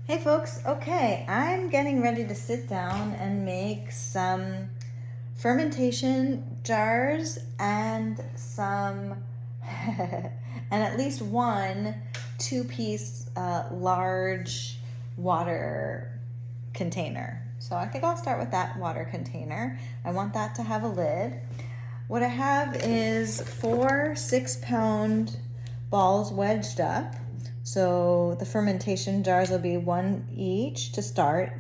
Hey folks, okay, I'm getting ready to sit down and make some fermentation jars and some, and at least one two-piece large water container. So I think I'll start with that water container. I want that to have a lid. What I have is 4 6-pound balls wedged up. So the fermentation jars will be one each to start,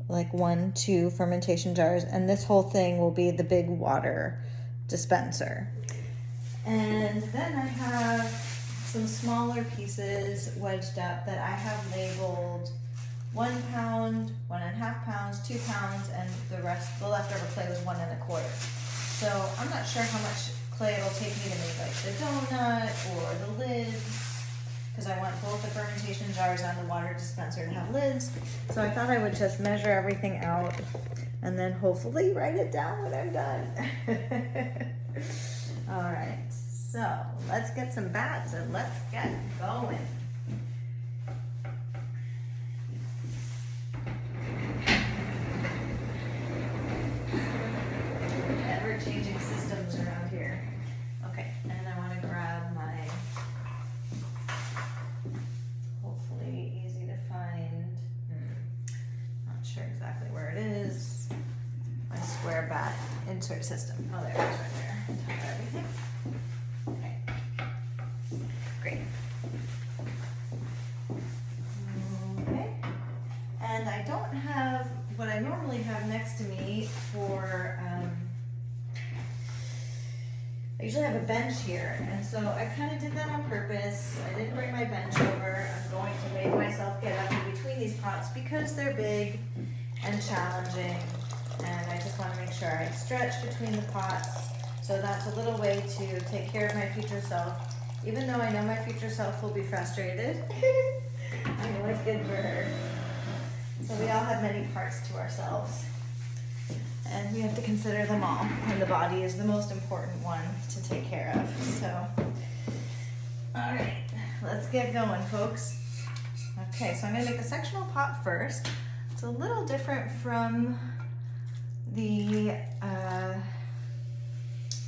like 2 fermentation jars, and this whole thing will be the big water dispenser. And then I have some smaller pieces wedged up that I have labeled 1 pound, 1.5 pounds, 2 pounds, and the leftover clay was 1 1/4. So I'm not sure how much clay it'll take me to make like the donut or the lids, because I want both the fermentation jars and the water dispenser to have lids. So I thought I would just measure everything out and then hopefully write it down when I'm done. All right, so let's get some bats and let's get going. Ever-changing systems around here. Okay, and I want to grab my hopefully easy to find, not sure exactly where it is, my square bat insert system. Oh, there it is right there. On top of everything. Okay, great. Okay, and I don't have what I normally have next to me for, I usually have a bench here, and so I kind of did that on purpose. I didn't bring my bench over. I'm going to make myself get up in between these pots because they're big and challenging, and I just want to make sure I stretch between the pots. So that's a little way to take care of my future self, even though I know my future self will be frustrated. I know it's good for her. So we all have many parts to ourselves, and we have to consider them all, and the body is the most important one to take care of. So, all right, let's get going, folks. Okay, so I'm gonna make a sectional pot first. It's a little different from the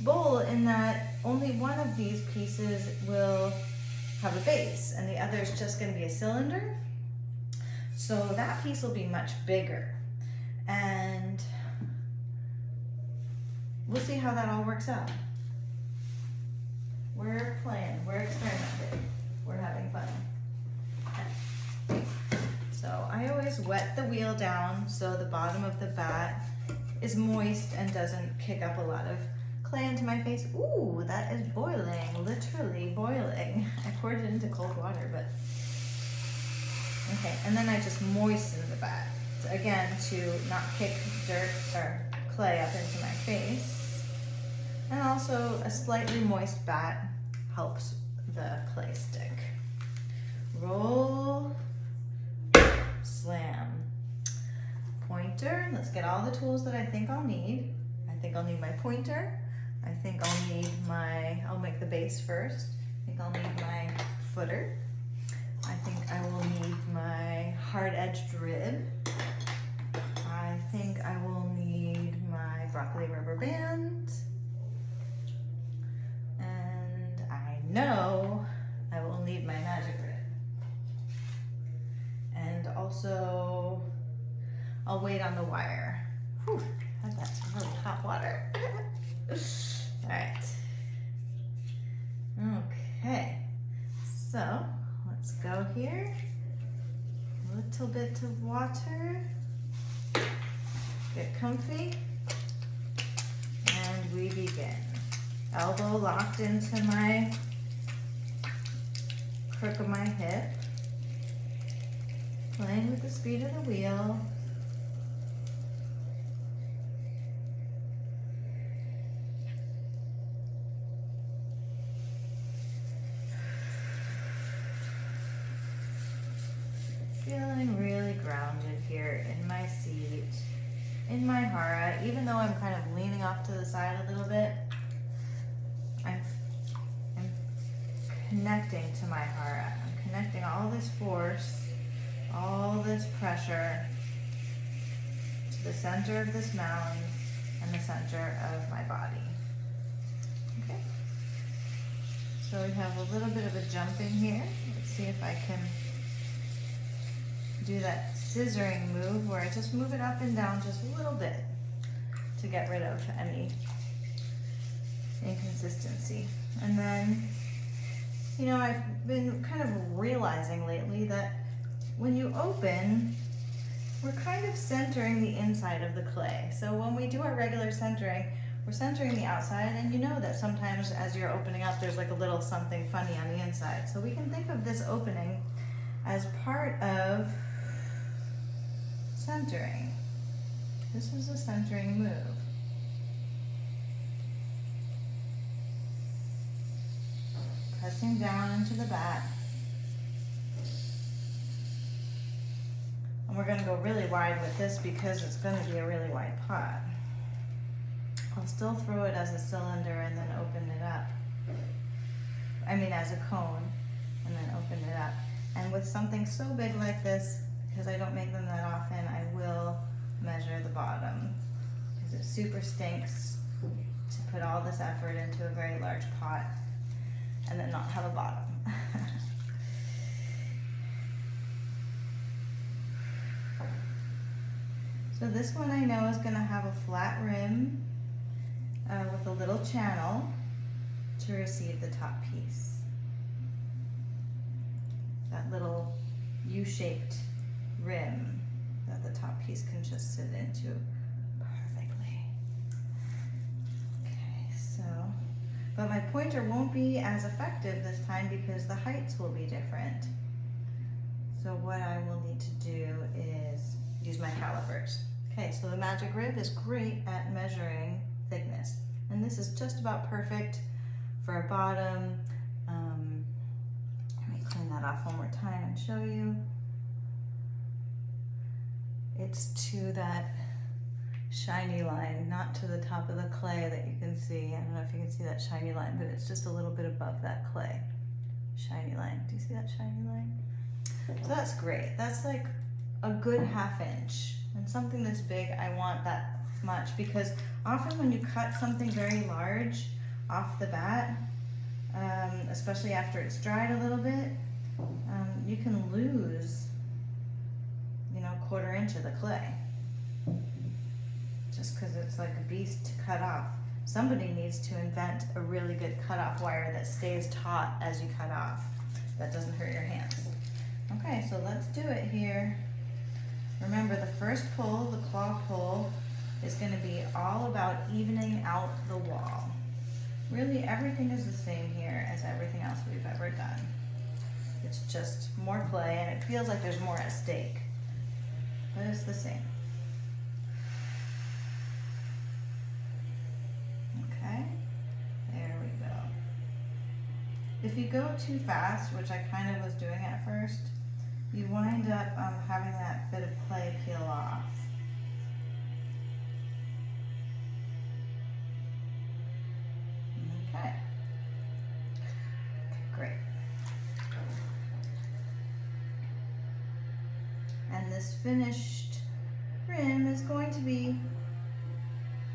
bowl in that only one of these pieces will have a base, and the other is just gonna be a cylinder. So that piece will be much bigger, and we'll see how that all works out. We're playing, we're experimenting, we're having fun. So I always wet the wheel down so the bottom of the bat is moist and doesn't kick up a lot of clay into my face. Ooh, that is boiling, literally boiling. I poured it into cold water, but okay, and then I just moisten the bat, again, to not kick dirt or clay up into my face. And also a slightly moist bat helps the clay stick. Roll, slam. Pointer, let's get all the tools that I think I'll need. I think I'll need my pointer. I think I'll need I'll make the base first. I think I'll need my footer. I think I will need my hard-edged rib. I think I will need my broccoli rubber band. And I know I will need my magic rib. And also, I'll wait on the wire. Whew, that's some really hot water. All right. Okay, so let's go here. A little bit of water. Get comfy. And we begin. Elbow locked into my crook of my hip. Playing with the speed of the wheel. Feeling really grounded here in my seat, in my hara, even though I'm kind of leaning off to the side a little bit. I'm connecting to my hara. I'm connecting all this force, all this this pressure to the center of this mound and the center of my body. Okay. So we have a little bit of a jump in here. Let's see if I can do that scissoring move where I just move it up and down just a little bit to get rid of any inconsistency. And then, you know, I've been kind of realizing lately that when you open, we're kind of centering the inside of the clay. So when we do our regular centering, we're centering the outside, and you know that sometimes as you're opening up, there's like a little something funny on the inside. So we can think of this opening as part of centering. This is a centering move. Pressing down into the bat. And we're going to go really wide with this because it's going to be a really wide pot. I'll still throw it as a cylinder and then open it up. I mean as a cone and then open it up. And with something so big like this, because I don't make them that often, I will measure the bottom because it super stinks to put all this effort into a very large pot and then not have a bottom. So this one I know is going to have a flat rim with a little channel to receive the top piece. That little U-shaped rim that the top piece can just sit into perfectly. Okay, so, but my pointer won't be as effective this time because the heights will be different. So what I will need to do is use my calipers. Okay, so the magic rib is great at measuring thickness. And this is just about perfect for a bottom. Let me clean that off one more time and show you. It's to that shiny line, not to the top of the clay that you can see. I don't know if you can see that shiny line, but it's just a little bit above that clay. Shiny line. Do you see that shiny line? So that's great. That's like a good ½ inch. And something this big, I want that much because often when you cut something very large off the bat, especially after it's dried a little bit, you can lose, you know, ½ inch of the clay just because it's like a beast to cut off. Somebody needs to invent a really good cutoff wire that stays taut as you cut off, that doesn't hurt your hands. Okay, so let's do it here. Remember, the first pull, the claw pull, is going to be all about evening out the wall. Really, everything is the same here as everything else we've ever done. It's just more clay, and it feels like there's more at stake, but it's the same. Okay, there we go. If you go too fast, which I kind of was doing at first, you wind up having that bit of clay peel off. Okay. Great. And this finished rim is going to be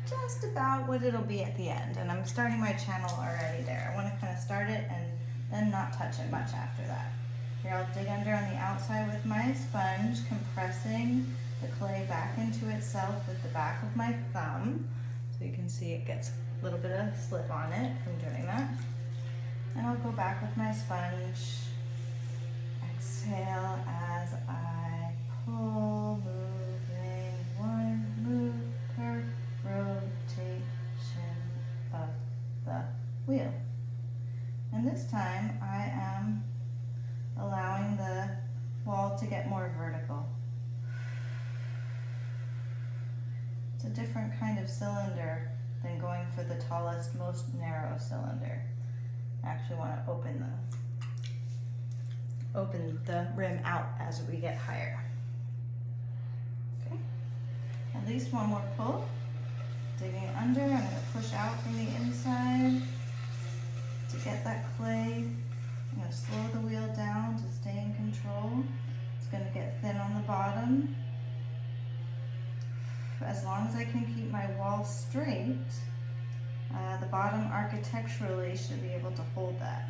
just about what it'll be at the end. And I'm starting my channel already there. I want to kind of start it and then not touch it much after that. Here, I'll dig under on the outside with my sponge, compressing the clay back into itself with the back of my thumb. So you can see it gets a little bit of slip on it from doing that. And I'll go back with my sponge. Exhale as I pull, moving one move per rotation of the wheel. And this time I am allowing the wall to get more vertical. It's a different kind of cylinder than going for the tallest, most narrow cylinder. I actually want to open the rim out as we get higher. Okay, at least one more pull. Digging under, I'm going to push out from the inside to get that clay. I'm going to slow the wheel down to stay in control. It's going to get thin on the bottom, as long as I can keep my wall straight, the bottom architecturally should be able to hold that.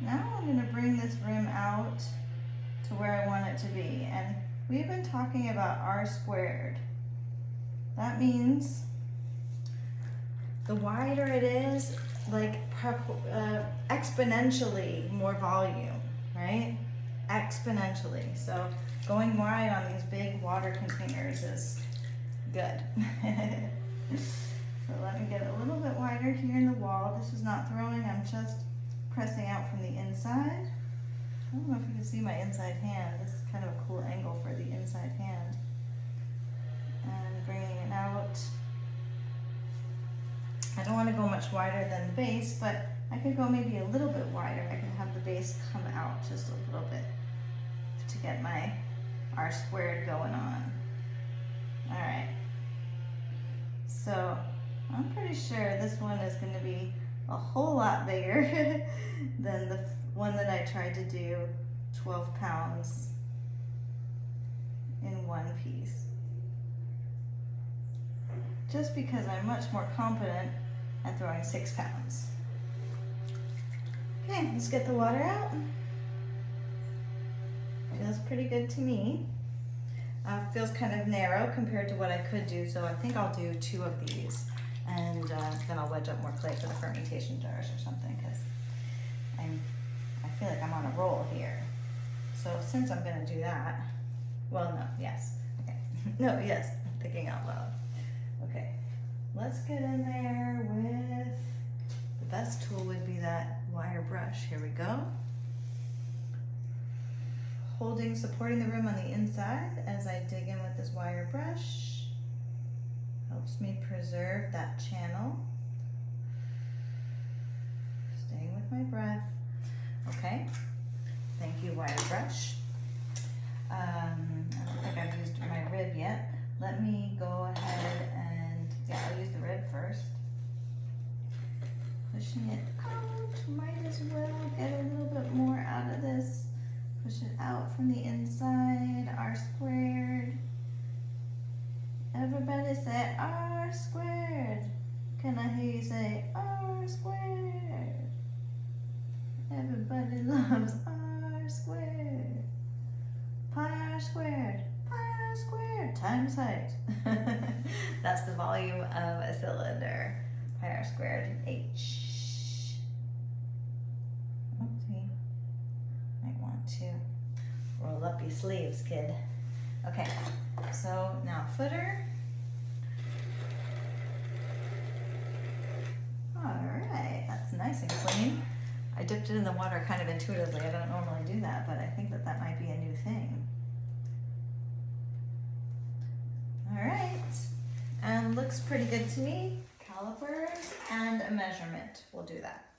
Now I'm going to bring this rim out to where I want it to be. And we've been talking about R squared. That means the wider it is, like exponentially more volume, right? Exponentially. So going wide on these big water containers is good. So let me get a little bit wider here in the wall. This is not throwing, I'm just pressing out from the inside. I don't know if you can see my inside hand. This is kind of a cool angle for the inside hand. And bringing it out. I don't want to go much wider than the base, but I could go maybe a little bit wider. I could have the base come out just a little bit to get my R squared going on. All right. So I'm pretty sure this one is going to be a whole lot bigger than the one that I tried to do 12 pounds in one piece. Just because I'm much more confident at throwing 6 pounds. Okay, let's get the water out. Feels pretty good to me. Feels kind of narrow compared to what I could do, so I think I'll do 2 of these. And then I'll wedge up more clay for the fermentation jars or something, because I feel like I'm on a roll here. So since I'm going to do that, well, no, yes, okay, no, yes, I'm thinking out loud. Okay, let's get in there with, the best tool would be that wire brush. Here we go. Holding, supporting the rim on the inside as I dig in with this wire brush. Helps me preserve that channel. Staying with my breath. Okay, thank you, wire brush. I don't think I've used my rib yet. Let me go ahead and, yeah, I'll use the rib first. Pushing it out, might as well get a little bit more out of this. Push it out from the inside, R squared. Everybody say R squared. Can I hear you say R squared? Everybody loves R squared. Pi R squared, pi R squared times height. That's the volume of a cylinder. Pi R squared H. Oopsie. Might want to roll up your sleeves, kid. Okay, so now footer. All right, that's nice and clean. I dipped it in the water kind of intuitively. I don't normally do that, but I think that that might be a new thing. All right, and looks pretty good to me. Calipers and a measurement, we'll do that.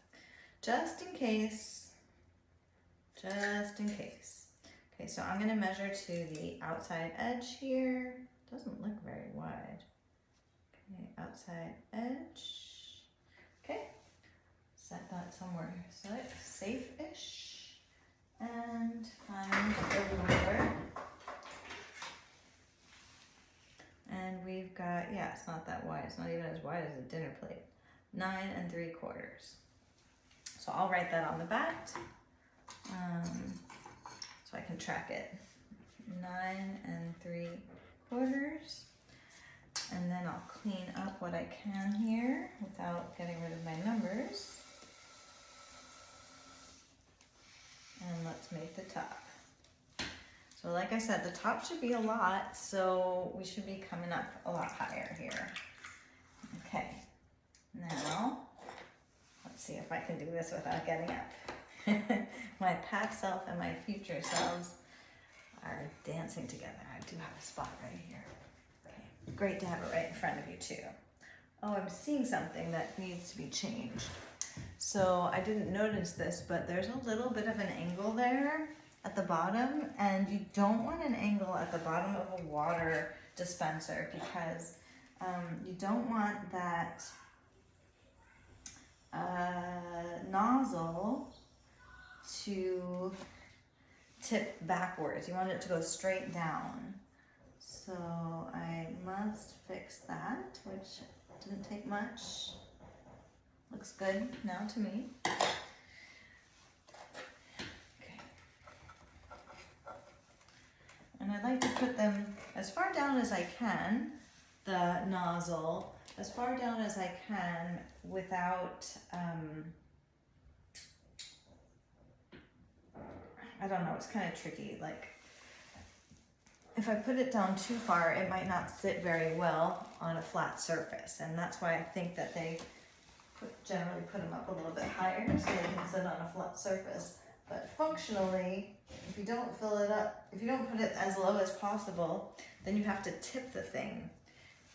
Just in case, just in case. Okay, so I'm gonna measure to the outside edge here. Doesn't look very wide. Okay, outside edge. Okay, set that somewhere safe-ish. And find the ruler. And we've got, yeah, it's not that wide. It's not even as wide as a dinner plate. 9 3/4. So I'll write that on the back. So I can track it. 9 3/4. And then I'll clean up what I can here without getting rid of my numbers. And let's make the top. So like I said, the top should be a lot, so we should be coming up a lot higher here. Okay, now, let's see if I can do this without getting up. My past self and my future selves are dancing together. I do have a spot right here. Okay, great to have it right in front of you too. Oh, I'm seeing something that needs to be changed. So I didn't notice this, but there's a little bit of an angle there at the bottom, and you don't want an angle at the bottom of a water dispenser because you don't want that nozzle to tip backwards. You want it to go straight down. So I must fix that, which didn't take much. Looks good now to me. Okay. And I like to put them as far down as I can, the nozzle, as far down as I can without, I don't know, it's kind of tricky. Like, if I put it down too far, it might not sit very well on a flat surface. And that's why I think that they generally put them up a little bit higher so they can sit on a flat surface. But functionally, if you don't fill it up, if you don't put it as low as possible, then you have to tip the thing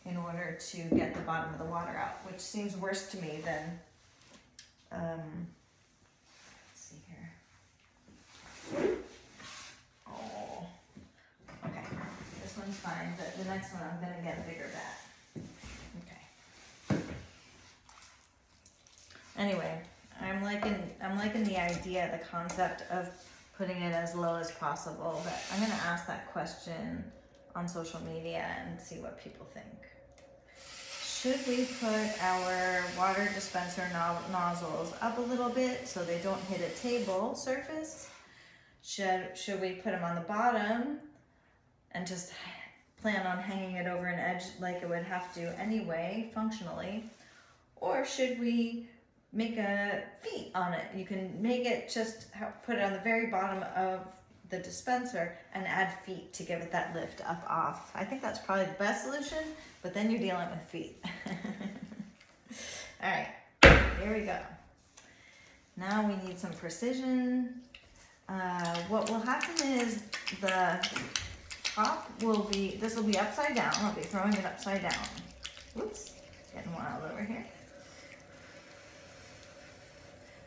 in order to get the bottom of the water out, which seems worse to me than, let's see here. Oh, okay, this one's fine, but the next one I'm gonna get a bigger bat. Okay. Anyway, I'm liking the idea, the concept of putting it as low as possible, but I'm gonna ask that question on social media and see what people think. Should we put our water dispenser nozzles up a little bit so they don't hit a table surface? Should we put them on the bottom and just plan on hanging it over an edge like it would have to anyway, functionally? Or should we make a feet on it? You can make it just put it on the very bottom of the dispenser and add feet to give it that lift up off. I think that's probably the best solution, but then you're dealing with feet. All right, here we go. Now we need some precision. What will happen is the top this will be upside down. I'll be throwing it upside down. Whoops, getting wild over here.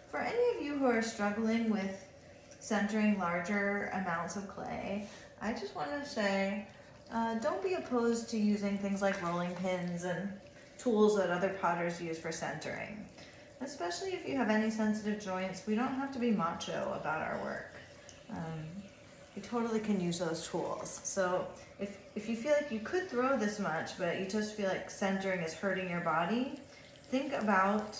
For any of you who are struggling with centering larger amounts of clay, I just want to say, don't be opposed to using things like rolling pins and tools that other potters use for centering. Especially if you have any sensitive joints, we don't have to be macho about our work. You totally can use those tools. So if you feel like you could throw this much, but you just feel like centering is hurting your body, think about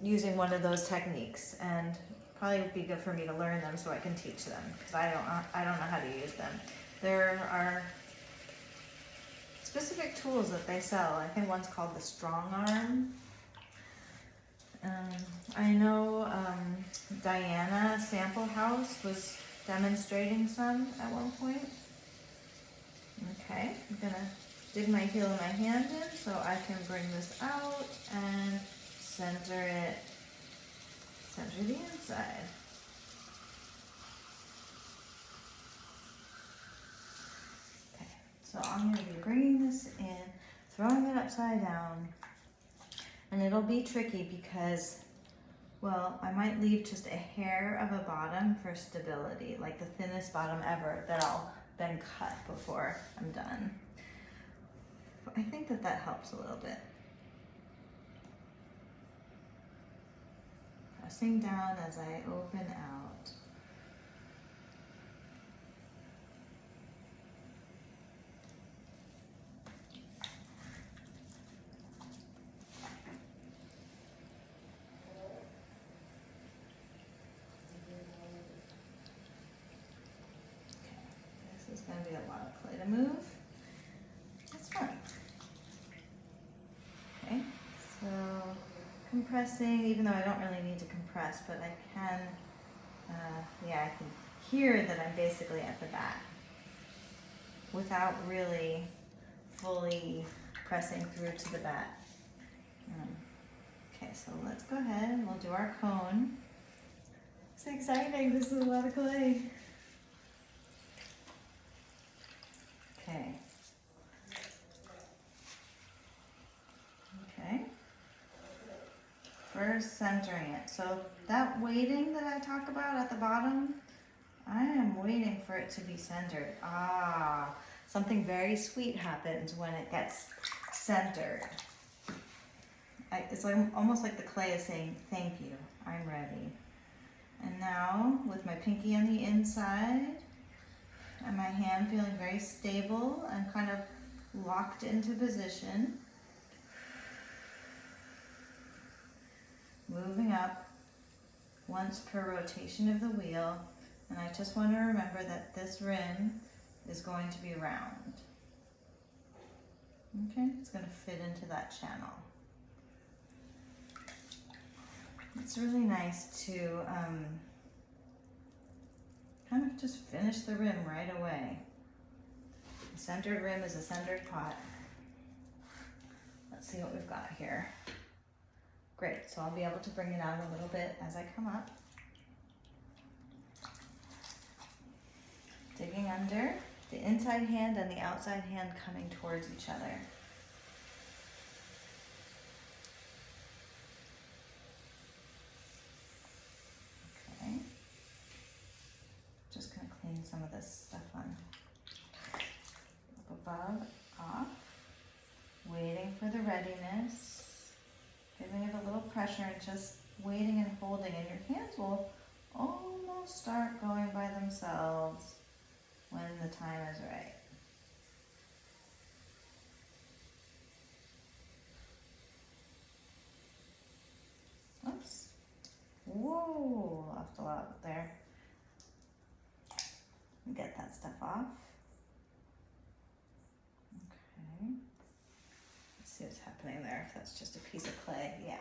using one of those techniques, and probably would be good for me to learn them so I can teach them, because I don't know how to use them. There are specific tools that they sell. I think one's called the Strong Arm. I know Diana Sample House was demonstrating some at one point. Okay, I'm gonna dig my heel of my hand in so I can bring this out and center the inside. Okay, so I'm going to be bringing this in, throwing it upside down, and it'll be tricky because, well, I might leave just a hair of a bottom for stability, like the thinnest bottom ever that I'll then cut before I'm done. But I think that helps a little bit. Pressing down as I open out. Okay, this is going to be a lot of clay to move. That's fine. Okay, so compressing, even though I don't really need to compress, but I can, I can hear that I'm basically at the back without really fully pressing through to the back. Okay, so let's go ahead and we'll do our cone. It's exciting, this is a lot of clay. Okay. Okay. First centering it. So that weighting that I talk about at the bottom, I am waiting for it to be centered. Ah, something very sweet happens when it gets centered. It's like, almost like the clay is saying, thank you, I'm ready. And now with my pinky on the inside and my hand feeling very stable and kind of locked into position, moving up once per rotation of the wheel. And I just want to remember that this rim is going to be round. Okay, it's going to fit into that channel. It's really nice to kind of just finish the rim right away. A centered rim is a centered pot. Let's see what we've got here. Great, so I'll be able to bring it out a little bit as I come up. Digging under, the inside hand and the outside hand coming towards each other. Okay, just gonna clean some of this stuff on up above, off, waiting for the readiness, giving it a little pressure and just waiting and holding, and your hands will almost start going by themselves when the time is right. Oops. Whoa, lost a lot there. Get that stuff off. Okay. Let's see what's happening there, if that's just a piece of clay. Yeah,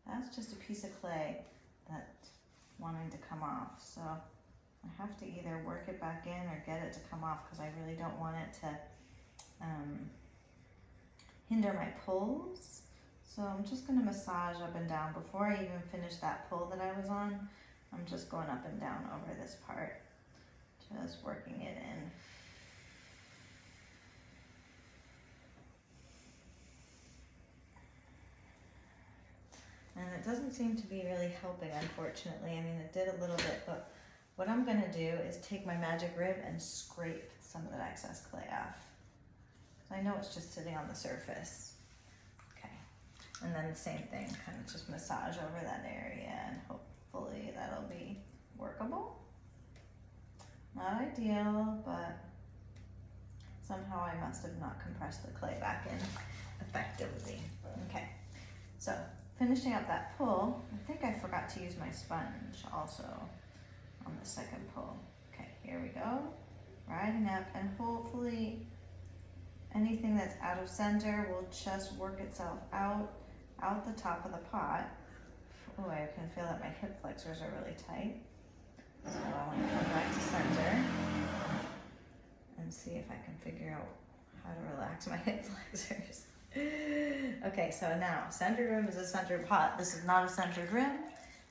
that's just a piece of clay that's wanting to come off. So I have to either work it back in or get it to come off because I really don't want it to hinder my pulls. So I'm just going to massage up and down. Before I even finish that pull that I was on, I'm just going up and down over this part, just working it in. And it doesn't seem to be really helping, unfortunately. I mean, it did a little bit, but what I'm gonna do is take my magic rib and scrape some of that excess clay off. I know it's just sitting on the surface. Okay, and then the same thing, kind of just massage over that area and hopefully that'll be workable. Not ideal, but somehow I must have not compressed the clay back in effectively. Okay, so finishing up that pull, I think I forgot to use my sponge also on the second pull. Okay, here we go. Riding up, and hopefully anything that's out of center will just work itself out the top of the pot. Oh, I can feel that my hip flexors are really tight. So I want to come back to center and see if I can figure out how to relax my hip flexors. Okay, so now centered rim is a centered pot. This is not a centered rim.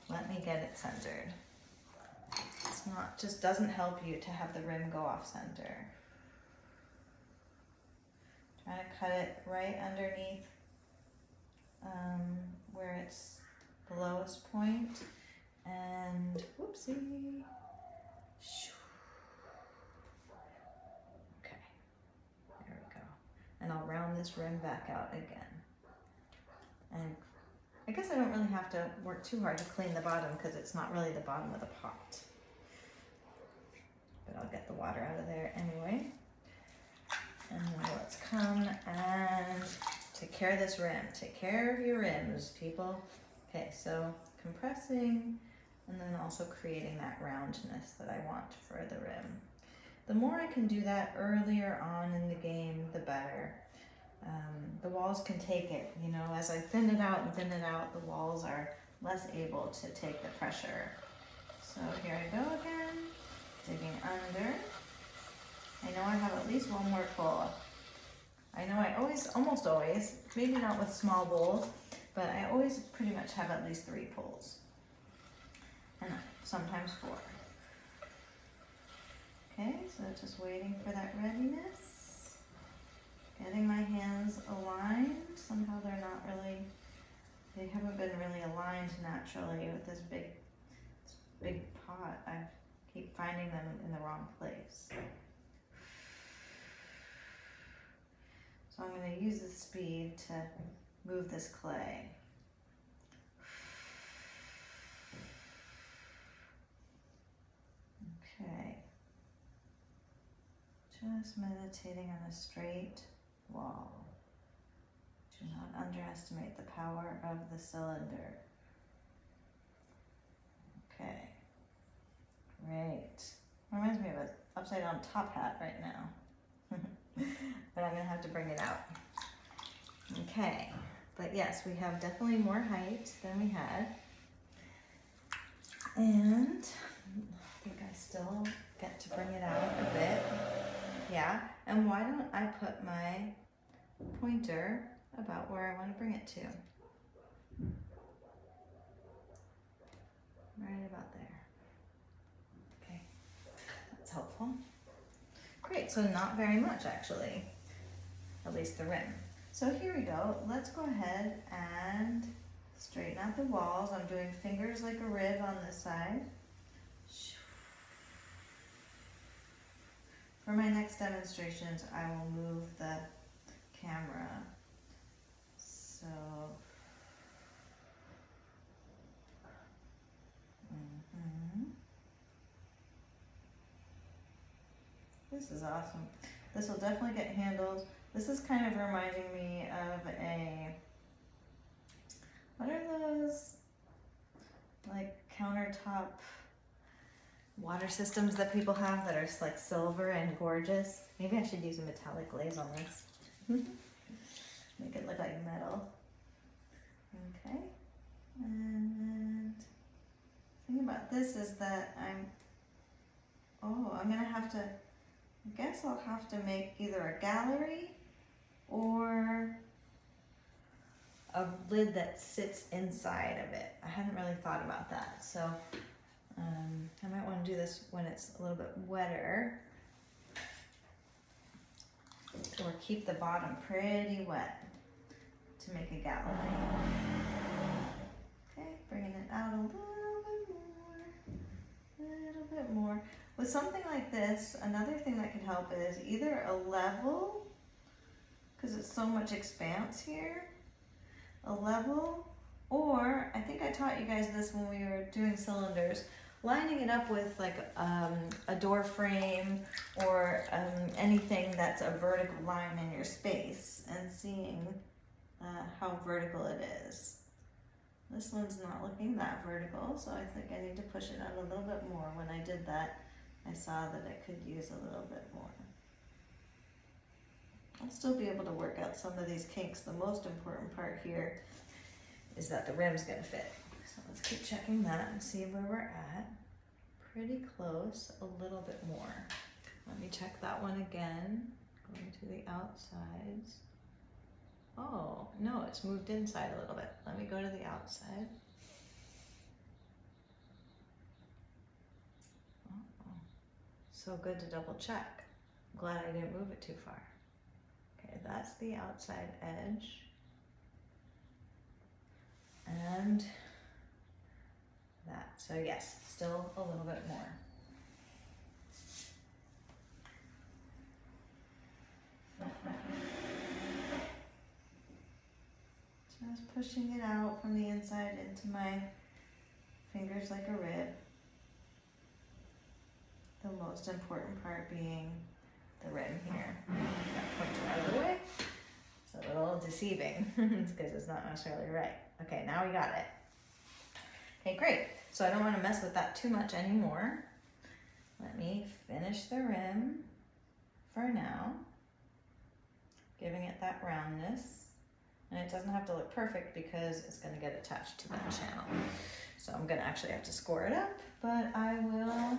Let me get it centered. It's not, just doesn't help you to have the rim go off center. Trying to cut it right underneath where it's the lowest point, and whoopsie. Okay, there we go. And I'll round this rim back out again. And I guess I don't really have to work too hard to clean the bottom because it's not really the bottom of the pot. But I'll get the water out of there anyway. And now let's come and take care of this rim. Take care of your rims, people. Okay, so compressing and then also creating that roundness that I want for the rim. The more I can do that earlier on in the game, the better. The walls can take it, you know, as I thin it out, the walls are less able to take the pressure. So here I go again, digging under. I know I have at least one more pull. I know I almost always, maybe not with small bowls, but I always pretty much have at least 3 pulls. And sometimes 4. Okay, so just waiting for that readiness. Getting my hands aligned. Somehow they're not really, they haven't been really aligned naturally with this big pot. I keep finding them in the wrong place. So I'm going to use the speed to move this clay. Just meditating on a straight wall. Do not underestimate the power of the cylinder. Okay, great. Reminds me of an upside down top hat right now. But I'm gonna have to bring it out. Okay, but yes, we have definitely more height than we had. And I think I still get to bring it out a bit. Yeah, and why don't I put my pointer about where I want to bring it to? Right about there. Okay, that's helpful. Great, so not very much actually, at least the rim. So here we go. Let's go ahead and straighten out the walls. I'm doing fingers like a rib on this side. For my next demonstrations, I will move the camera. So, this is awesome. This will definitely get handled. This is kind of reminding me of what are those, like countertop water systems that people have that are like silver and gorgeous? Maybe I should use a metallic glaze on this. Make it look like metal. Okay, and the thing about this is that I'm gonna have to, I guess I'll have to make either a gallery or a lid that sits inside of it. I hadn't really thought about that, so I might want to do this when it's a little bit wetter, or keep the bottom pretty wet to make a gallery. Okay, bringing it out a little bit more. With something like this, another thing that could help is either a level, because it's so much expanse here, a level, or I think I taught you guys this when we were doing cylinders, lining it up with like a door frame or anything that's a vertical line in your space, and seeing how vertical it is. This one's not looking that vertical, so I think I need to push it out a little bit more. When I did that, I saw that it could use a little bit more. I'll still be able to work out some of these kinks. The most important part here is that the rim's gonna fit. So let's keep checking that and see where we're at. Pretty close, a little bit more. Let me check that one again. Going to the outsides. Oh, no, it's moved inside a little bit. Let me go to the outside. So good to double check. Glad I didn't move it too far. Okay, that's the outside edge. And that. So yes, still a little bit more. Just pushing it out from the inside into my fingers like a rib. The most important part being the rim here. That pointer out of the way. It's a little deceiving because it's not necessarily right. Okay, now we got it. Okay, great. So I don't want to mess with that too much anymore. Let me finish the rim for now, giving it that roundness. And it doesn't have to look perfect because it's going to get attached to that channel. So I'm going to actually have to score it up, but I will,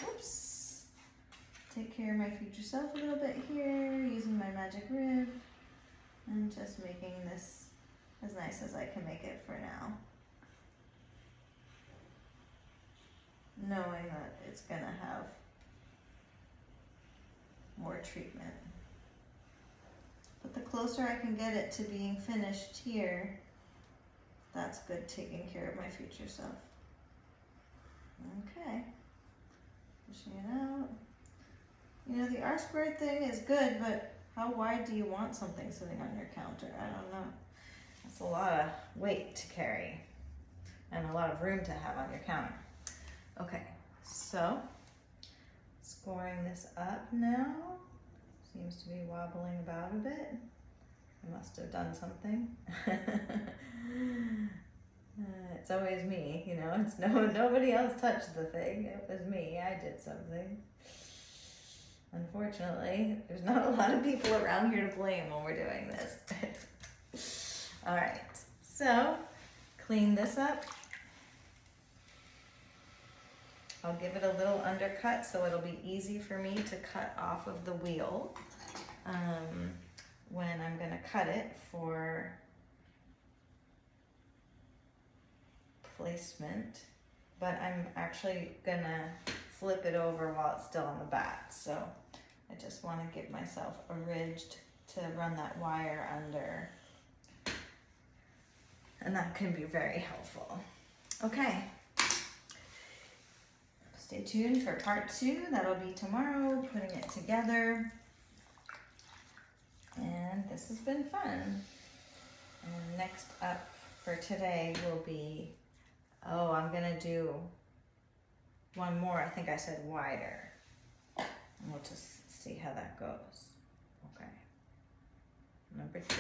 whoops, take care of my future self a little bit here, using my magic rib, and just making this as nice as I can make it for now. Knowing that it's going to have more treatment. But the closer I can get it to being finished here, that's good, taking care of my future self. Okay, pushing it out. You know, the R-squared thing is good, but how wide do you want something sitting on your counter? I don't know. That's a lot of weight to carry and a lot of room to have on your counter. Okay, so let's scoring this up now. Seems to be wobbling about a bit. I must have done something. It's always me, you know, it's nobody else touched the thing. It was me, I did something. Unfortunately, there's not a lot of people around here to blame when we're doing this. All right, so clean this up. I'll give it a little undercut so it'll be easy for me to cut off of the wheel when I'm gonna cut it for placement, but I'm actually gonna flip it over while it's still on the bat. So I just want to give myself a ridge to run that wire under, and that can be very helpful. Okay, stay tuned for part 2. That'll be tomorrow, putting it together, and this has been fun. And next up for today will be, oh, I'm gonna do one more. I think I said wider. And we'll just see how that goes. Okay. Number 2.